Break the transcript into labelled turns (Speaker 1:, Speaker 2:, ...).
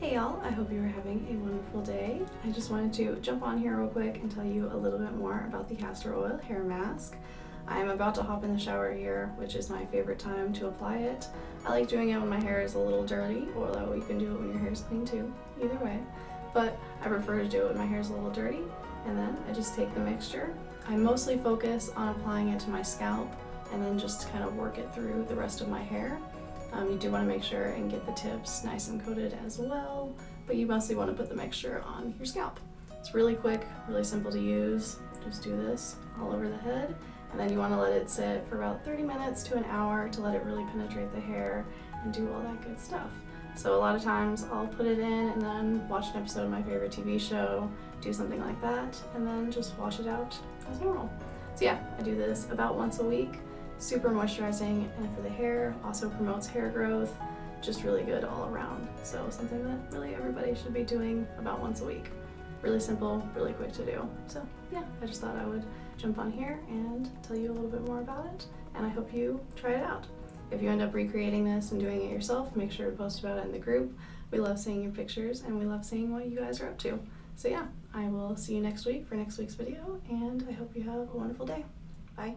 Speaker 1: Hey y'all, I hope you are having a wonderful day. I just wanted to jump on here real quick and tell you a little bit more about the castor oil hair mask. I'm about to hop in the shower here, which is my favorite time to apply it. I like doing it when my hair is a little dirty, although you can do it when your hair is clean too, either way. But I prefer to do it when my hair is a little dirty, and then I just take the mixture. I mostly focus on applying it to my scalp and then just kind of work it through the rest of my hair. You do want to make sure and get the tips nice and coated as well, but you mostly want to put the mixture on your scalp. It's really quick, really simple to use. Just do this all over the head, and then you want to let it sit for about 30 minutes to an hour to let it really penetrate the hair and do all that good stuff. So a lot of times I'll put it in and then watch an episode of my favorite TV show, do something like that, and then just wash it out as normal. So yeah, I do this about once a week. Super moisturizing and for the hair, also promotes hair growth, just really good all around. So something that really everybody should be doing about once a week. Really simple, really quick to do. So yeah, I just thought I would jump on here and tell you a little bit more about it, and I hope you try it out. If you end up recreating this and doing it yourself, make sure to post about it in the group. We love seeing your pictures and we love seeing what you guys are up to. So yeah, I will see you next week for next week's video, and I hope you have a wonderful day. Bye.